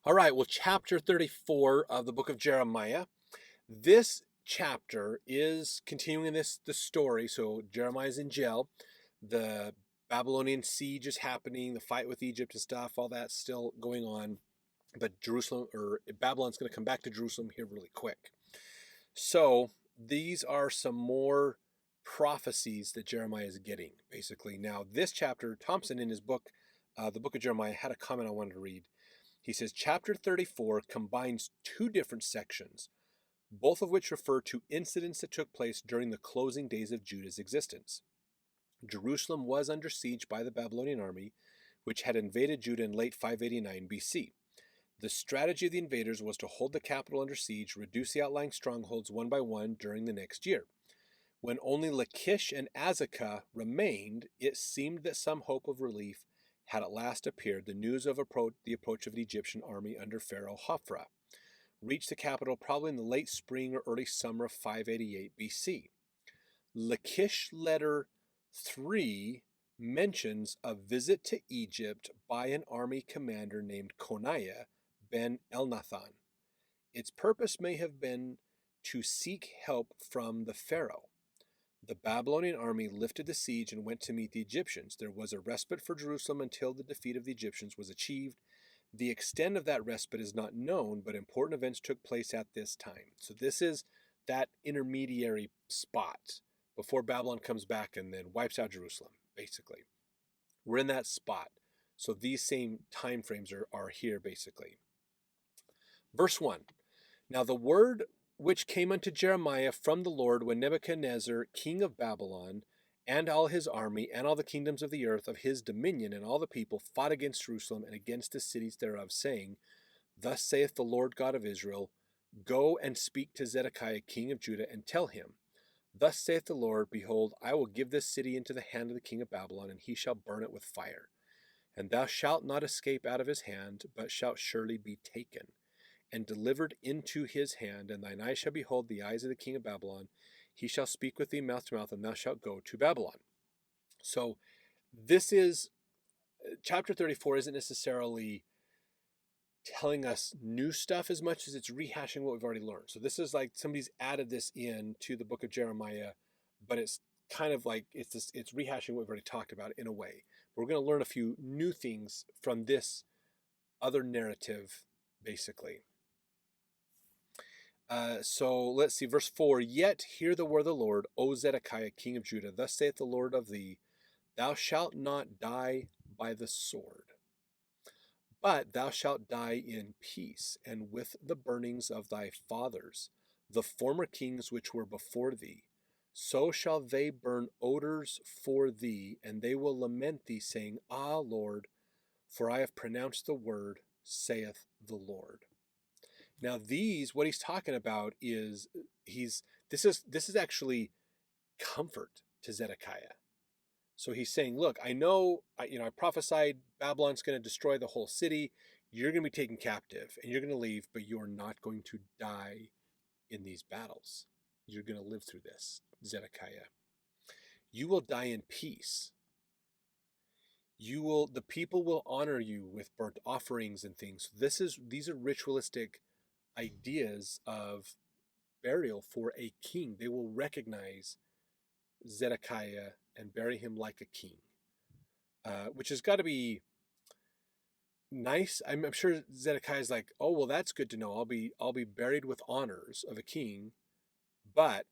All right, well, chapter 34 of the book of Jeremiah. This chapter is continuing the story. So Jeremiah's in jail. The Babylonian siege is happening, the fight with Egypt and stuff, all that's still going on. But Babylon's going to come back to Jerusalem here really quick. So these are some more prophecies that Jeremiah is getting, basically. Now, this chapter, Thompson in his book, the book of Jeremiah, had a comment I wanted to read. He says, chapter 34 combines two different sections, both of which refer to incidents that took place during the closing days of Judah's existence. Jerusalem was under siege by the Babylonian army, which had invaded Judah in late 589 BC. The strategy of the invaders was to hold the capital under siege, reduce the outlying strongholds one by one during the next year. When only Lachish and Azekah remained, it seemed that some hope of relief had at last appeared. The news of the approach of the Egyptian army under Pharaoh Hophra reached the capital probably in the late spring or early summer of 588 BC. Lachish Letter III mentions a visit to Egypt by an army commander named Coniah ben Elnathan. Its purpose may have been to seek help from the Pharaoh. The Babylonian army lifted the siege and went to meet the Egyptians. There was a respite for Jerusalem until the defeat of the Egyptians was achieved. The extent of that respite is not known, but important events took place at this time. So this is that intermediary spot before Babylon comes back and then wipes out Jerusalem, basically. We're in that spot. So these same time frames are here, basically. Verse 1. Now the word which came unto Jeremiah from the Lord when Nebuchadnezzar, king of Babylon, and all his army, and all the kingdoms of the earth of his dominion, and all the people fought against Jerusalem and against the cities thereof, saying, Thus saith the Lord God of Israel, Go and speak to Zedekiah king of Judah, and tell him, Thus saith the Lord, Behold, I will give this city into the hand of the king of Babylon, and he shall burn it with fire. And thou shalt not escape out of his hand, but shalt surely be taken and delivered into his hand, and thine eyes shall behold the eyes of the king of Babylon. He shall speak with thee mouth to mouth, and thou shalt go to Babylon. So this is, chapter 34 isn't necessarily telling us new stuff as much as it's rehashing what we've already learned. So this is like somebody's added this in to the book of Jeremiah, but it's kind of like it's rehashing what we've already talked about in a way. We're going to learn a few new things from this other narrative, basically. So let's see, verse 4. Yet hear the word of the Lord, O Zedekiah, king of Judah. Thus saith the Lord of thee, Thou shalt not die by the sword, but thou shalt die in peace, and with the burnings of thy fathers, the former kings which were before thee. So shall they burn odors for thee, and they will lament thee, saying, Ah, Lord, for I have pronounced the word, saith the Lord. Now what he's talking about is this is actually comfort to Zedekiah. So he's saying, look, I know, I prophesied Babylon's going to destroy the whole city. You're going to be taken captive and you're going to leave, but you're not going to die in these battles. You're going to live through this, Zedekiah. You will die in peace. The people will honor you with burnt offerings and things. These are ritualistic ideas of burial for a king. They will recognize Zedekiah and bury him like a king, which has got to be nice. I'm sure Zedekiah's like, oh well, that's good to know. I'll be buried with honors of a king, but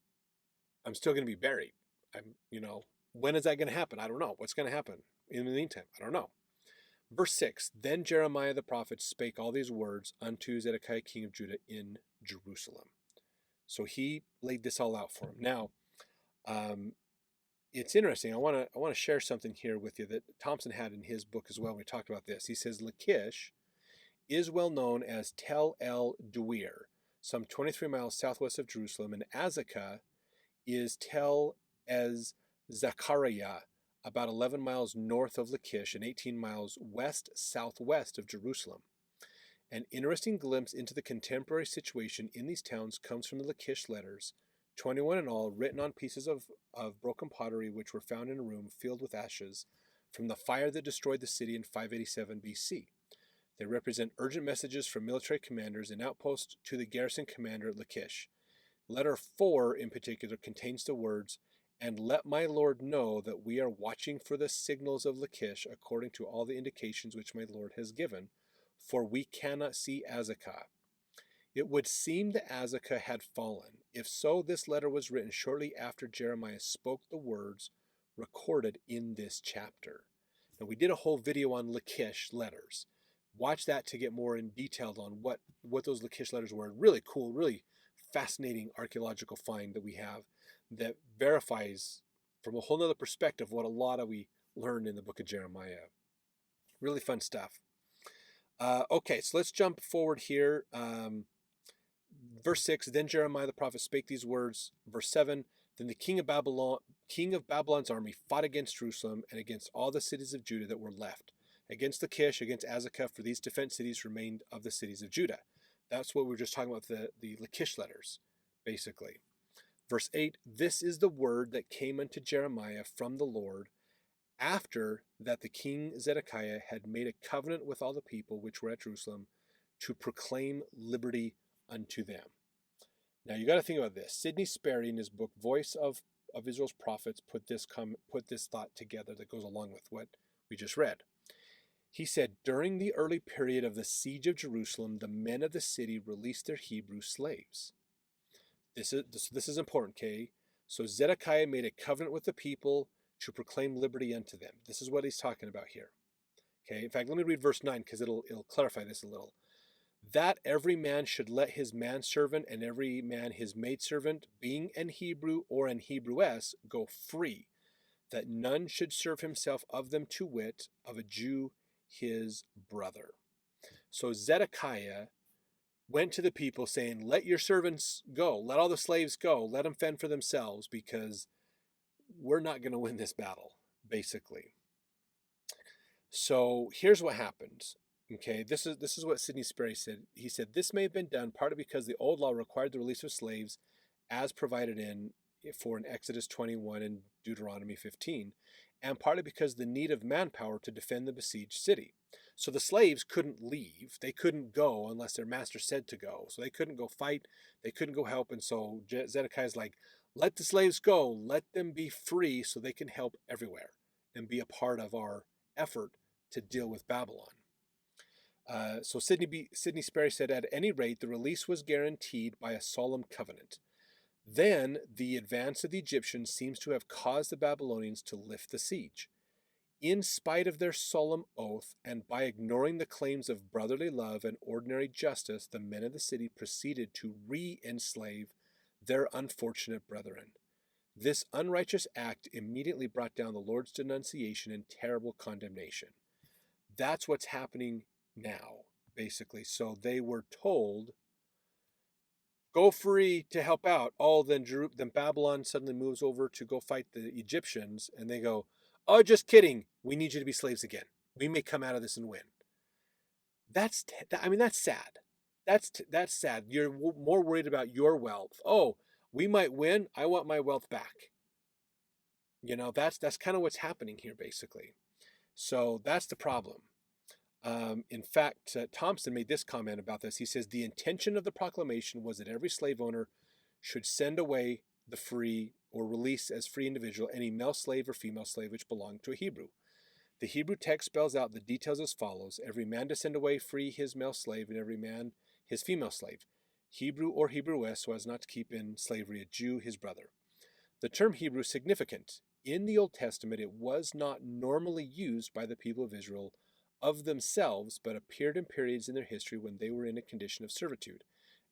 I'm still going to be buried. When is that going to happen? I don't know. What's going to happen in the meantime? I don't know. Verse 6, Then Jeremiah the prophet spake all these words unto Zedekiah king of Judah in Jerusalem. So he laid this all out for him. Now, it's interesting. I want to share something here with you that Thompson had in his book as well. We talked about this. He says Lachish is well known as Tel El Duir, some 23 miles southwest of Jerusalem, and Azekah is Tel Ez Zachariah, about 11 miles north of Lachish and 18 miles west-southwest of Jerusalem. An interesting glimpse into the contemporary situation in these towns comes from the Lachish letters, 21 in all, written on pieces of broken pottery which were found in a room filled with ashes from the fire that destroyed the city in 587 BC. They represent urgent messages from military commanders and outposts to the garrison commander at Lachish. Letter 4 in particular contains the words, "And let my lord know that we are watching for the signals of Lachish according to all the indications which my lord has given, for we cannot see Azekah." It would seem that Azekah had fallen. If so, this letter was written shortly after Jeremiah spoke the words recorded in this chapter. Now, we did a whole video on Lachish letters. Watch that to get more in detail on what those Lachish letters were. Really cool, really fascinating archaeological find that we have that verifies from a whole nother perspective what a lot of we learned in the book of Jeremiah. Really fun stuff. Okay, so let's jump forward here. Verse 6, then Jeremiah the prophet spake these words. Verse 7, then the king of Babylon's army fought against Jerusalem and against all the cities of Judah that were left, against Lachish, against Azekah, for these defense cities remained of the cities of Judah. That's what we were just talking about, the Lachish letters, basically. Verse 8, this is the word that came unto Jeremiah from the Lord, after that the king Zedekiah had made a covenant with all the people which were at Jerusalem to proclaim liberty unto them. Now you got to think about this. Sidney Sperry, in his book Voice of Israel's Prophets, put this thought together that goes along with what we just read. He said, during the early period of the siege of Jerusalem, the men of the city released their Hebrew slaves. This is important, okay? So Zedekiah made a covenant with the people to proclaim liberty unto them. This is what he's talking about here. Okay, in fact, let me read verse 9 because it'll clarify this a little. That every man should let his manservant and every man his maidservant, being an Hebrew or an Hebrewess, go free, that none should serve himself of them, to wit, of a Jew his brother. So Zedekiah went to the people saying, let your servants go, let all the slaves go, let them fend for themselves, because we're not going to win this battle, basically. So here's what happens. Okay, this is what Sidney Sperry said. He said, this may have been done partly because the old law required the release of slaves as provided in Exodus 21 and Deuteronomy 15, and partly because the need of manpower to defend the besieged city. So the slaves couldn't leave. They couldn't go unless their master said to go. So they couldn't go fight. They couldn't go help. And so Zedekiah's like, let the slaves go. Let them be free so they can help everywhere and be a part of our effort to deal with Babylon. So Sidney Sperry said, at any rate, the release was guaranteed by a solemn covenant. Then the advance of the Egyptians seems to have caused the Babylonians to lift the siege. In spite of their solemn oath, and by ignoring the claims of brotherly love and ordinary justice, the men of the city proceeded to re-enslave their unfortunate brethren. This unrighteous act immediately brought down the Lord's denunciation and terrible condemnation. That's what's happening now, basically. So they were told, go free to help out. Then Babylon suddenly moves over to go fight the Egyptians, and they go, oh, just kidding. We need you to be slaves again. We may come out of this and win. That's sad. That's sad. You're more worried about your wealth. Oh, we might win. I want my wealth back. That's kind of what's happening here, basically. So that's the problem. In fact, Thompson made this comment about this. He says, the intention of the proclamation was that every slave owner should send away the free or release as free individual any male slave or female slave which belonged to a Hebrew. The Hebrew text spells out the details as follows. Every man to send away free his male slave, and every man his female slave, Hebrew or Hebrewess, so as not to keep in slavery a Jew his brother. The term Hebrew is significant. In the Old Testament, it was not normally used by the people of Israel of themselves, but appeared in periods in their history when they were in a condition of servitude,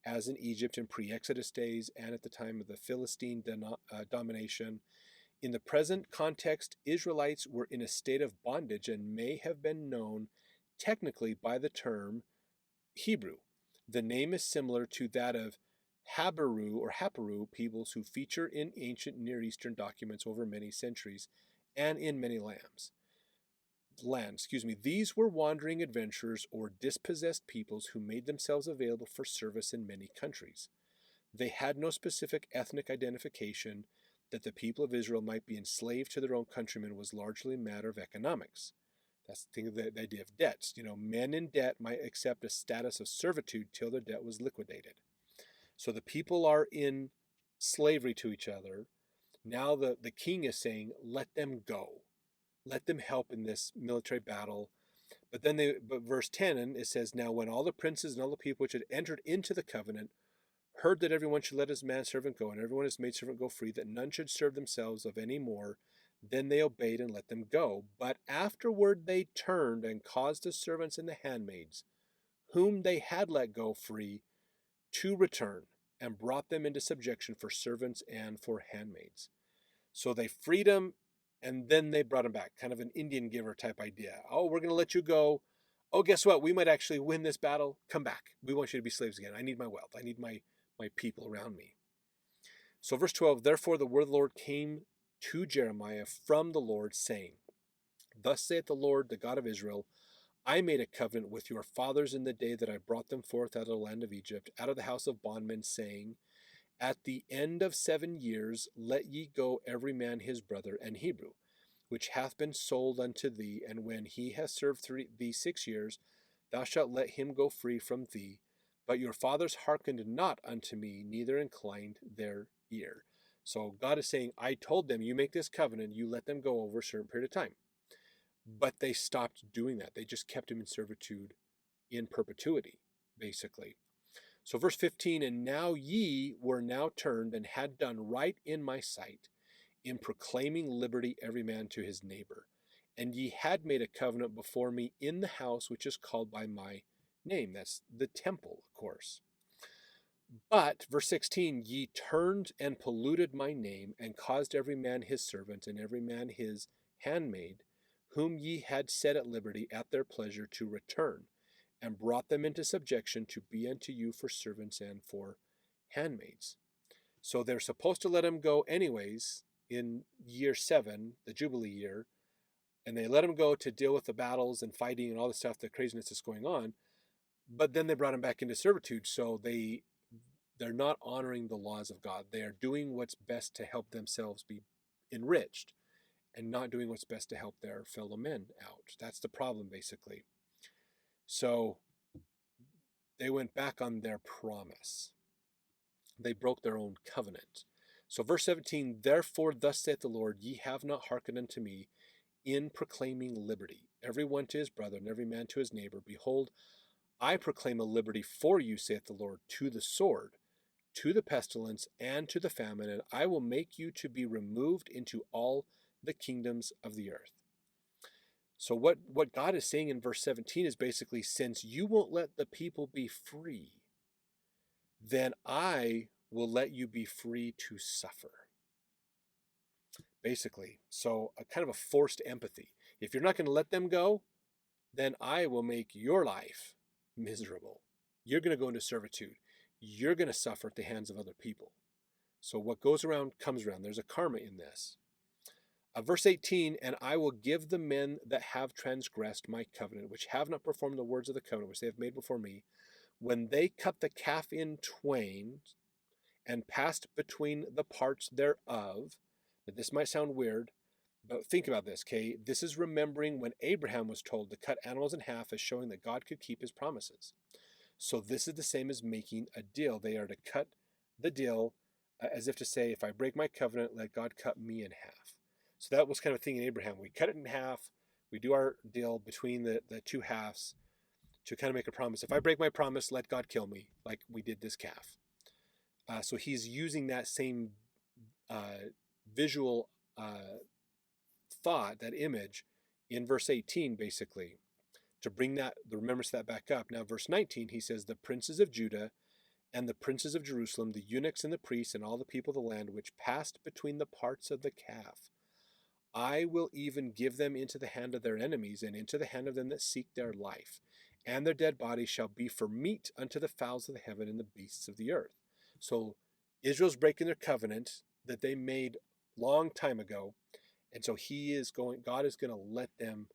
as in Egypt in pre-Exodus days and at the time of the Philistine domination. In the present context, Israelites were in a state of bondage and may have been known technically by the term Hebrew. The name is similar to that of Haparu peoples who feature in ancient Near Eastern documents over many centuries and in many lands. These were wandering adventurers or dispossessed peoples who made themselves available for service in many countries. They had no specific ethnic identification. That the people of Israel might be enslaved to their own countrymen was largely a matter of economics. That's the thing of the idea of debts. Men in debt might accept a status of servitude till their debt was liquidated. So the people are in slavery to each other. Now the king is saying, let them go. Let them help in this military battle. But verse 10, and it says, now when all the princes and all the people which had entered into the covenant heard that everyone should let his manservant go, and everyone his maidservant go free, that none should serve themselves of any more, then they obeyed and let them go. But afterward they turned and caused the servants and the handmaids, whom they had let go free, to return, and brought them into subjection for servants and for handmaids. So they freed them, and then they brought them back, kind of an Indian giver type idea. Oh, we're going to let you go. Oh, guess what? We might actually win this battle. Come back. We want you to be slaves again. I need my wealth. I need my people around me. So verse 12, therefore the word of the Lord came to Jeremiah from the Lord, saying, thus saith the Lord, the God of Israel, I made a covenant with your fathers in the day that I brought them forth out of the land of Egypt, out of the house of bondmen, saying, at the end of 7 years let ye go every man his brother and Hebrew, which hath been sold unto thee, and when he hath served thee 6 years, thou shalt let him go free from thee. But your fathers hearkened not unto me, neither inclined their ear. So God is saying, I told them, you make this covenant, you let them go over a certain period of time. But they stopped doing that. They just kept him in servitude in perpetuity, basically. So verse 15, and now ye were now turned and had done right in my sight, in proclaiming liberty every man to his neighbor. And ye had made a covenant before me in the house which is called by my name. That's the temple, of course. But, verse 16, ye turned and polluted my name, and caused every man his servant, and every man his handmaid, whom ye had set at liberty at their pleasure, to return, and brought them into subjection to be unto you for servants and for handmaids. So they're supposed to let them go anyways in year 7, the Jubilee year, and they let them go to deal with the battles and fighting and all the stuff, the craziness that's going on. But then they brought them back into servitude, so they're not honoring the laws of God. They are doing what's best to help themselves be enriched and not doing what's best to help their fellow men out. That's the problem, basically. So they went back on their promise. They broke their own covenant. So verse 17, therefore thus saith the Lord, ye have not hearkened unto me in proclaiming liberty, every one to his brother and every man to his neighbor. Behold, I proclaim a liberty for you, saith the Lord, to the sword, to the pestilence, and to the famine, and I will make you to be removed into all the kingdoms of the earth. So what God is saying in verse 17 is basically, since you won't let the people be free, then I will let you be free to suffer. Basically, so a kind of a forced empathy. If you're not going to let them go, then I will make your life miserable. You're going to go into servitude. You're going to suffer at the hands of other people. So what goes around comes around. There's a karma in this. Verse 18, and I will give the men that have transgressed my covenant, which have not performed the words of the covenant which they have made before me, when they cut the calf in twain and passed between the parts thereof. Now, this might sound weird, but think about this, okay? This is remembering when Abraham was told to cut animals in half as showing that God could keep his promises. So this is the same as making a deal. They are to cut the deal as if to say, if I break my covenant, let God cut me in half. So that was kind of a thing in Abraham. We cut it in half. We do our deal between the two halves to kind of make a promise. If I break my promise, let God kill me, like we did this calf. So he's using that same visual thought, that image, in verse 18, basically, to bring the remembrance of that back up. Now, verse 19, he says, the princes of Judah and the princes of Jerusalem, the eunuchs and the priests, and all the people of the land, which passed between the parts of the calf, I will even give them into the hand of their enemies, and into the hand of them that seek their life. And their dead bodies shall be for meat unto the fowls of the heaven and the beasts of the earth. So Israel's breaking their covenant that they made long time ago. And so God is going to let them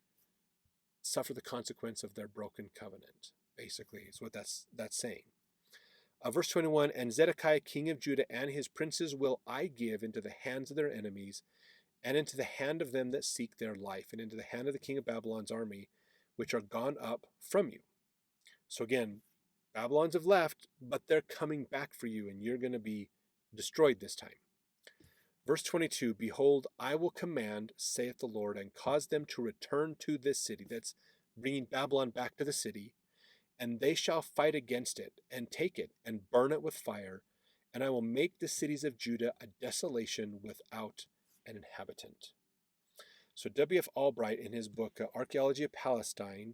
suffer the consequence of their broken covenant, basically, is what that's saying. Verse 21, and Zedekiah king of Judah and his princes will I give into the hands of their enemies, and into the hand of them that seek their life, and into the hand of the king of Babylon's army, which are gone up from you. So again, Babylons have left, but they're coming back for you, and you're going to be destroyed this time. Verse 22, behold, I will command, saith the Lord, and cause them to return to this city. That's bringing Babylon back to the city. And they shall fight against it, and take it, and burn it with fire. And I will make the cities of Judah a desolation without an inhabitant. So W.F. Albright, in his book, Archaeology of Palestine,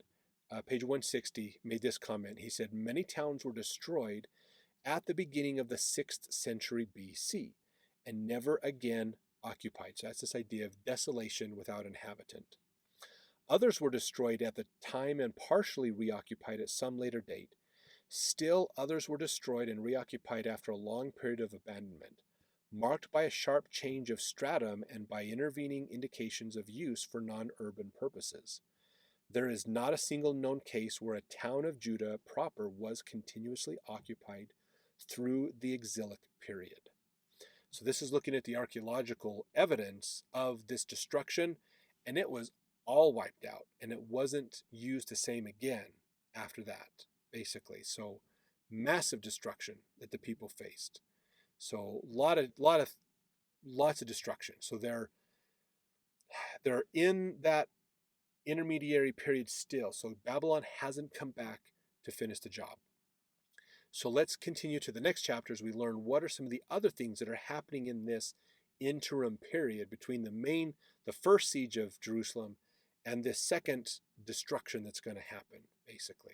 page 160, made this comment. He said, many towns were destroyed at the beginning of the 6th century BC, and never again occupied. So that's this idea of desolation without inhabitant. Others were destroyed at the time and partially reoccupied at some later date. Still others were destroyed and reoccupied after a long period of abandonment, marked by a sharp change of stratum and by intervening indications of use for non-urban purposes. There is not a single known case where a town of Judah proper was continuously occupied through the exilic period. So this is looking at the archaeological evidence of this destruction, and it was all wiped out, and it wasn't used the same again after that, basically. So massive destruction that the people faced. So lots of destruction. So they're in that intermediary period still. So Babylon hasn't come back to finish the job. So let's continue to the next chapter as we learn what are some of the other things that are happening in this interim period between the first siege of Jerusalem and this second destruction that's going to happen, basically.